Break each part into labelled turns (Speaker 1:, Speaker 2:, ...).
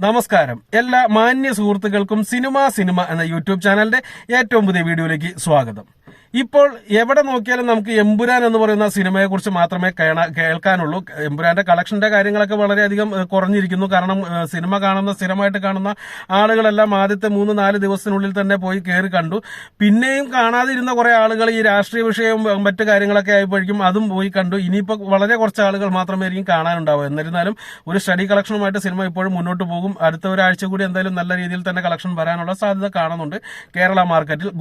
Speaker 1: നമസ്കാരം. എല്ലാ മാന്യ സുഹൃത്തുക്കൾക്കും സിനിമ എന്ന യൂട്യൂബ് ചാനലിന്റെ ഏറ്റവും പുതിയ വീഡിയോയിലേക്ക് സ്വാഗതം. ഇപ്പോൾ എവിടെ നോക്കിയാലും നമുക്ക് എമ്പുരാൻ എന്ന് പറയുന്ന സിനിമയെ കുറിച്ച് മാത്രമേ കേൾക്കാനുള്ളൂ. എമ്പുരാന്റെ കളക്ഷന്റെ കാര്യങ്ങളൊക്കെ വളരെയധികം കുറഞ്ഞിരിക്കുന്നു. കാരണം സ്ഥിരമായിട്ട് കാണുന്ന ആളുകളെല്ലാം ആദ്യത്തെ 3-4 ദിവസത്തിനുള്ളിൽ തന്നെ പോയി കയറി കണ്ടു. പിന്നെയും കാണാതിരുന്ന കുറെ ആളുകൾ ഈ രാഷ്ട്രീയ വിഷയവും മറ്റു കാര്യങ്ങളൊക്കെ ആയപ്പോഴേക്കും അതും പോയി കണ്ടു. ഇനിയിപ്പോൾ വളരെ കുറച്ച് ആളുകൾ മാത്രമേ ആയിരിക്കും കാണാനുണ്ടാവുക. എന്നിരുന്നാലും ഒരു സ്റ്റഡി കളക്ഷനുമായിട്ട് സിനിമ ഇപ്പോഴും മുന്നോട്ട് പോകും. അടുത്ത ഒരാഴ്ച കൂടി എന്തായാലും നല്ല രീതിയിൽ തന്നെ കളക്ഷൻ വരാനുള്ള സാധ്യത കാണുന്നുണ്ട്. കേരള മാർക്കറ്റിൽ,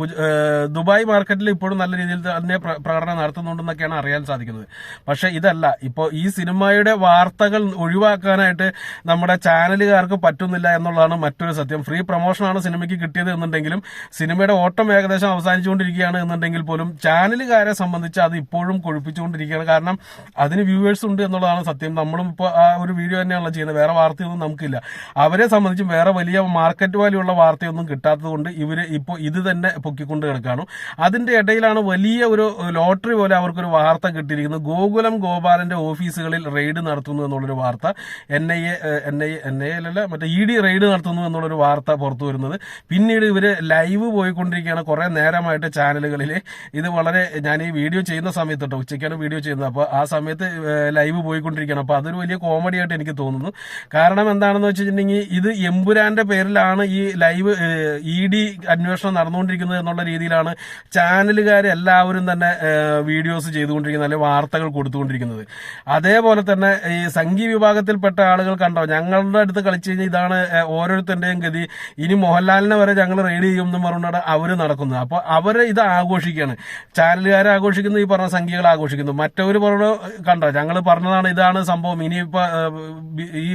Speaker 1: ദുബായ് മാർക്കറ്റിൽ ഇപ്പോഴും നല്ല രീതിയിൽ തന്നെ പ്രകടനം നടത്തുന്നുണ്ടെന്നൊക്കെയാണ് അറിയാൻ സാധിക്കുന്നത്. പക്ഷെ ഇതല്ല, ഇപ്പോൾ ഈ സിനിമയുടെ വാർത്തകൾ ഒഴിവാക്കാനായിട്ട് നമ്മുടെ ചാനലുകാർക്ക് പറ്റുന്നില്ല എന്നുള്ളതാണ് മറ്റൊരു സത്യം. ഫ്രീ പ്രൊമോഷനാണ് സിനിമയ്ക്ക് കിട്ടിയത് എന്നുണ്ടെങ്കിലും സിനിമയുടെ ഓട്ടം ഏകദേശം അവസാനിച്ചുകൊണ്ടിരിക്കുകയാണ് എന്നുണ്ടെങ്കിൽ പോലും ചാനലുകാരെ സംബന്ധിച്ച് അത് ഇപ്പോഴും കൊഴുപ്പിച്ചുകൊണ്ടിരിക്കുകയാണ്. കാരണം അതിന് വ്യൂവേഴ്സ് ഉണ്ട് എന്നുള്ളതാണ് സത്യം. നമ്മളും ഇപ്പോൾ ആ ഒരു വീഡിയോ തന്നെയാണല്ലോ ചെയ്യുന്നത്. വേറെ വാർത്തയൊന്നും നമുക്കില്ല. അവരെ സംബന്ധിച്ചും വേറെ വലിയ മാർക്കറ്റ് വാല്യൂ ഉള്ള വാർത്തയൊന്നും കിട്ടാത്തത് കൊണ്ട് ഇവര് ഇപ്പോൾ ഇത് തന്നെ പൊക്കിക്കൊണ്ട് കിടക്കാണ്. അതിന്റെ ഇടയിലാണ് വലിയ ഒരു ലോട്ടറി പോലെ അവർക്കൊരു വാർത്ത കിട്ടിയിരിക്കുന്നത്. ഗോകുലം ഗോപാലന്റെ ഓഫീസുകളിൽ റെയ്ഡ് നടത്തുന്നു എന്നുള്ളൊരു വാർത്ത, മറ്റേ ED റെയ്ഡ് നടത്തുന്നു എന്നുള്ളൊരു വാർത്ത പുറത്തു വരുന്നത്. പിന്നീട് ഇവര് ലൈവ് പോയിക്കൊണ്ടിരിക്കുകയാണ് കുറെ നേരമായിട്ട് ചാനലുകളിൽ. ഇത് വളരെ, ഞാൻ ഈ വീഡിയോ ചെയ്യുന്ന സമയത്ത് കേട്ടോ, ഉച്ചയ്ക്കാണ് വീഡിയോ ചെയ്യുന്നത്, അപ്പോൾ ആ സമയത്ത് ലൈവ് പോയിക്കൊണ്ടിരിക്കുകയാണ്. അപ്പോൾ അതൊരു വലിയ കോമഡി ആയിട്ട് എനിക്ക് തോന്നുന്നു. കാരണം എന്താണെന്ന് വെച്ചിട്ടുണ്ടെങ്കിൽ ഇത് എമ്പുരാന്റെ പേരിലാണ് ഈ ലൈവ് ED അന്വേഷണം നടന്നുകൊണ്ടിരിക്കുന്നത് എന്നുള്ള രീതിയിലാണ് ചാനലുകാർ എല്ലാവരും തന്നെ വീഡിയോസ് ചെയ്തുകൊണ്ടിരിക്കുന്നത്, അല്ലെങ്കിൽ വാർത്തകൾ കൊടുത്തുകൊണ്ടിരിക്കുന്നത്. അതേപോലെ തന്നെ ഈ സംഘി വിഭാഗത്തിൽപ്പെട്ട ആളുകൾ കണ്ടോ, ഞങ്ങളുടെ അടുത്ത് കളിച്ചു കഴിഞ്ഞാൽ ഇതാണ് ഓരോരുത്തരുടെയും ഗതി, ഇനി മോഹൻലാലിനെ വരെ ഞങ്ങൾ റെയ്ഡ് ചെയ്യും എന്നും പറഞ്ഞാണ് അവര് നടക്കുന്നത്. അപ്പോൾ അവര് ഇത് ആഘോഷിക്കുകയാണ്. ചാനലുകാരെ ആഘോഷിക്കുന്നു, ഈ പറഞ്ഞ സംഖ്യകൾ ആഘോഷിക്കുന്നു. മറ്റവര് പറഞ്ഞു കണ്ടോ, ഞങ്ങൾ പറഞ്ഞതാണ് ഇതാണ് സംഭവം, ഇനിയിപ്പോ ഈ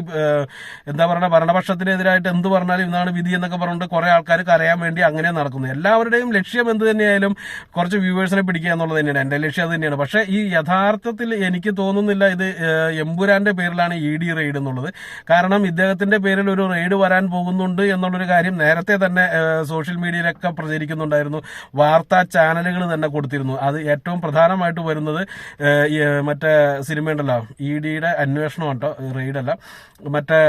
Speaker 1: എന്താ പറയുക, ഭരണപക്ഷത്തിനെതിരായിട്ട് എന്ത് പറഞ്ഞാലും ഇതാണ് വിധി എന്നൊക്കെ പറഞ്ഞിട്ട് കുറെ ആൾക്കാർ കരയാൻ വേണ്ടി അങ്ങനെ നടക്കുന്നു. എല്ലാവരുടെയും ലക്ഷ്യം എന്ത് തന്നെയായാലും കുറച്ച് വ്യൂവേഴ്സിനെ പിടിക്കുക എന്നുള്ളത് തന്നെയാണ്. എന്റെ ലക്ഷ്യം അത് തന്നെയാണ്. പക്ഷെ ഈ യഥാർത്ഥത്തിൽ എനിക്ക് തോന്നുന്നില്ല ഇത് എമ്പുരാന്റെ പേരിലാണ് ED റെയ്ഡ് എന്നുള്ളത്. കാരണം ഇദ്ദേഹത്തിന്റെ പേരിൽ ഒരു റെയ്ഡ് വരാൻ പോകുന്നുണ്ട് എന്നുള്ളൊരു കാര്യം നേരത്തെ തന്നെ സോഷ്യൽ മീഡിയയിലൊക്കെ പ്രചരിക്കുന്നുണ്ടായിരുന്നു. വാർത്താ ചാനലുകൾ തന്നെ കൊടുത്തിരുന്നു. അത് ഏറ്റവും പ്രധാനമായിട്ട് വരുന്നത് മറ്റേ സിനിമയുണ്ടല്ലോ, EDയുടെ അന്വേഷണം കേട്ടോ, റെയ്ഡല്ല, മറ്റേ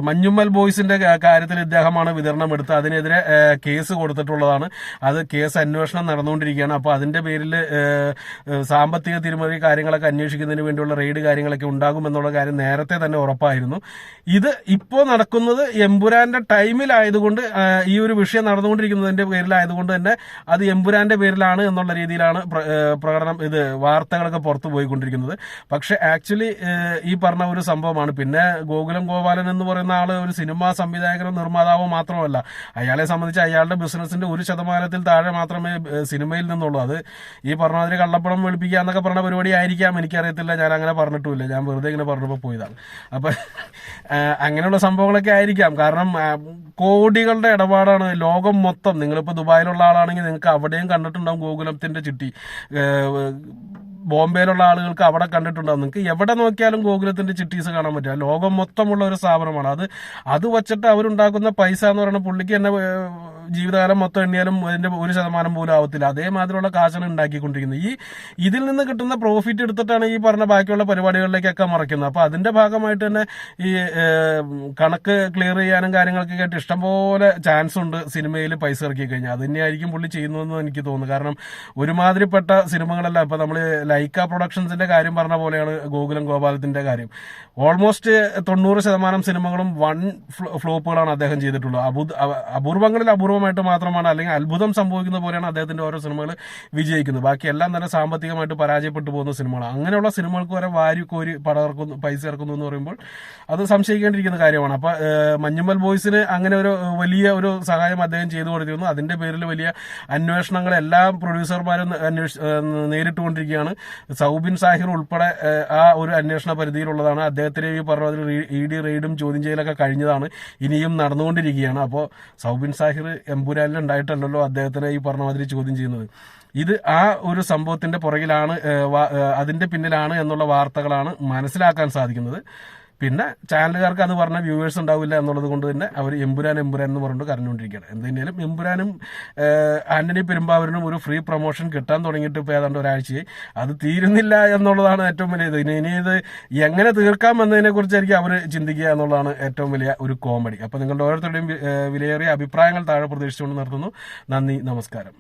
Speaker 1: മഞ്ഞുമ്മൽ ബോയ്സിന്റെ കാര്യത്തിൽ ഇദ്ദേഹമാണ് വിതരണം എടുത്ത് അതിനെതിരെ കേസ് കൊടുത്തിട്ടുള്ളതാണ്. അത് കേസ് അന്വേഷണം നടന്നുകൊണ്ടിരിക്കുകയാണ്. അപ്പോൾ അതിന്റെ പേരിൽ സാമ്പത്തിക തിരിമറി കാര്യങ്ങളൊക്കെ അന്വേഷിക്കുന്നതിന് വേണ്ടിയുള്ള റെയ്ഡ് കാര്യങ്ങളൊക്കെ ഉണ്ടാകുമെന്നുള്ള കാര്യം നേരത്തെ തന്നെ ഉറപ്പായിരുന്നു. ഇത് ഇപ്പോൾ നടക്കുന്നത് എമ്പുരാന്റെ ടൈമിലായതുകൊണ്ട്, ഈ ഒരു വിഷയം നടന്നുകൊണ്ടിരിക്കുന്നതിന്റെ പേരിലായതുകൊണ്ട് തന്നെ അത് എമ്പുരാന്റെ പേരിലാണ് എന്നുള്ള രീതിയിലാണ് വാർത്തകളൊക്കെ പുറത്തു പോയിക്കൊണ്ടിരിക്കുന്നത്. പക്ഷെ ആക്ച്വലി ഈ പറഞ്ഞ ഒരു സംഭവമാണ്. പിന്നെ ഗോകുലം ഗോപാലൻ എന്ന് പറയുന്ന ആള് ഒരു സിനിമാ സംവിധായകനോ നിർമ്മാതാവോ മാത്രമല്ല. അയാളെ സംബന്ധിച്ച് അയാളുടെ ബിസിനസിന്റെ 1% താഴെ മാത്രമേ സിനിമയിൽ നിന്നുള്ളൂ. അത് ഈ പറഞ്ഞതിന് കള്ളപ്പണം വെളുപ്പിക്കുക എന്നൊക്കെ പറഞ്ഞ പരിപാടി ആയിരിക്കാം, എനിക്കറിയത്തില്ല. ഞാൻ അങ്ങനെ പറഞ്ഞിട്ടുമില്ല, ഞാൻ വെറുതെ ഇങ്ങനെ പറഞ്ഞപ്പോൾ പോയതാണ്. അപ്പൊ അങ്ങനെയുള്ള സംഭവങ്ങളൊക്കെ ആയിരിക്കാം. കാരണം കോടികളുടെ ഇടപാടാണ് ലോകം മൊത്തം. നിങ്ങളിപ്പോ ദുബായിലുള്ള ആളാണെങ്കിൽ നിങ്ങൾക്ക് അവിടെയും കണ്ടിട്ടുണ്ടാവും ഗോകുലത്തിന്റെ ചിട്ടി. ബോംബെയിലുള്ള ആളുകൾക്ക് അവിടെ കണ്ടിട്ടുണ്ടാവും. നിങ്ങൾക്ക് എവിടെ നോക്കിയാലും ഗോകുലത്തിന്റെ ചിട്ടീസ് കാണാൻ പറ്റും. ലോകം മൊത്തമുള്ള ഒരു സ്ഥാപനമാണ് അത്. അത് വച്ചിട്ട് അവരുണ്ടാക്കുന്ന പൈസ എന്ന് പറയുന്നത് പുള്ളിക്ക് തന്നെ ജീവിതകാലം മൊത്തം എണ്ണിയാലും അതിന്റെ 1% പോലും ആവത്തില്ല. അതേമാതിരിയുള്ള കാശാണ് ഉണ്ടാക്കിക്കൊണ്ടിരിക്കുന്നത്. ഇതിൽ നിന്ന് കിട്ടുന്ന പ്രോഫിറ്റ് എടുത്തിട്ടാണ് ഈ പറഞ്ഞ ബാക്കിയുള്ള പരിപാടികളിലേക്കൊക്കെ മറയ്ക്കുന്നത്. അപ്പൊ അതിന്റെ ഭാഗമായിട്ട് തന്നെ ഈ കണക്ക് ക്ലിയർ ചെയ്യാനും കാര്യങ്ങളൊക്കെ ആയിട്ട് ഇഷ്ടംപോലെ ചാൻസ് ഉണ്ട് സിനിമയിൽ പൈസ ഇറക്കി കഴിഞ്ഞാൽ. അത് തന്നെയായിരിക്കും പുള്ളി ചെയ്യുന്നതെന്ന് എനിക്ക് തോന്നുന്നു. കാരണം ഒരുമാതിരിപ്പെട്ട സിനിമകളല്ല. ഇപ്പൊ നമ്മള് ലൈക്ക പ്രൊഡക്ഷൻസിന്റെ കാര്യം പറഞ്ഞ പോലെയാണ് ഗോകുലം ഗോപാലത്തിന്റെ കാര്യം. ഓൾമോസ്റ്റ് 90% സിനിമകളും വൺ ഫ്ലോപ്പുകളാണ് അദ്ദേഹം ചെയ്തിട്ടുള്ളത്. അപൂർവങ്ങളിൽ അപൂർവമായിട്ട് മാത്രമാണ്, അല്ലെങ്കിൽ അത്ഭുതം സംഭവിക്കുന്ന പോലെയാണ് അദ്ദേഹത്തിന്റെ ഓരോ സിനിമകൾ വിജയിക്കുന്നത്. ബാക്കി എല്ലാം തന്നെ സാമ്പത്തികമായിട്ട് പരാജയപ്പെട്ടു പോകുന്ന സിനിമകളാണ്. അങ്ങനെയുള്ള സിനിമകൾക്ക് വരെ വാരി കോരി പൈസ ഇറക്കുന്നു എന്ന് പറയുമ്പോൾ അത് സംശയിക്കേണ്ടിയിരിക്കുന്ന കാര്യമാണ്. അപ്പൊ മഞ്ഞുമ്മൽ ബോയ്സിന് അങ്ങനെ ഒരു വലിയ ഒരു സഹായം അദ്ദേഹം ചെയ്തു കൊടുത്തിരുന്നു. അതിന്റെ പേരിൽ വലിയ അന്വേഷണങ്ങൾ എല്ലാ പ്രൊഡ്യൂസർമാരും നേരിട്ടുകൊണ്ടിരിക്കുകയാണ്. സൗബിൻ സാഹിർ ഉൾപ്പെടെ ആ ഒരു അന്വേഷണ പരിധിയിലുള്ളതാണ്. അദ്ദേഹത്തിന് ഈ പറഞ്ഞ ED റെയ്ഡും ചോദ്യം ചെയ്യലൊക്കെ കഴിഞ്ഞതാണ്, ഇനിയും നടന്നുകൊണ്ടിരിക്കുകയാണ്. അപ്പോൾ സൗബിൻ സാഹിർ എമ്പുരാനിൽ ഉണ്ടായിട്ടല്ലല്ലോ അദ്ദേഹത്തിനെ ഈ പറഞ്ഞ മാതിരി ചോദ്യം ചെയ്യുന്നത്. ഇത് ആ ഒരു സംഭവത്തിന്റെ പുറകിലാണ്, അതിന്റെ പിന്നിലാണ് എന്നുള്ള വാർത്തകളാണ് മനസ്സിലാക്കാൻ സാധിക്കുന്നത്. പിന്നെ ചാനലുകാർക്ക് അത് പറഞ്ഞ വ്യൂവേഴ്സ് ഉണ്ടാവില്ല എന്നുള്ളത് കൊണ്ട് തന്നെ അവർ എമ്പുരാൻ എന്ന് പറഞ്ഞിട്ട് കരഞ്ഞുകൊണ്ടിരിക്കുകയാണ്. എന്തിനാലും എമ്പുരാനും ആന്റണി പെരുമ്പാവൂരിനും ഒരു ഫ്രീ പ്രൊമോഷൻ കിട്ടാൻ തുടങ്ങിയിട്ട് ഇപ്പോൾ ഏതാണ്ട് ഒരാഴ്ചയായി. അത് തീരുന്നില്ല എന്നുള്ളതാണ് ഏറ്റവും വലിയ ഇത്. ഇനി ഇത് എങ്ങനെ തീർക്കാം എന്നതിനെ കുറിച്ചായിരിക്കും അവർ ചിന്തിക്കുക എന്നുള്ളതാണ് ഏറ്റവും വലിയ ഒരു കോമഡി. അപ്പോൾ നിങ്ങളുടെ ഓരോരുത്തരുടെയും വിലയേറിയ അഭിപ്രായങ്ങൾ താഴെ പ്രതീക്ഷിച്ചുകൊണ്ട് നിർത്തുന്നു. നന്ദി, നമസ്കാരം.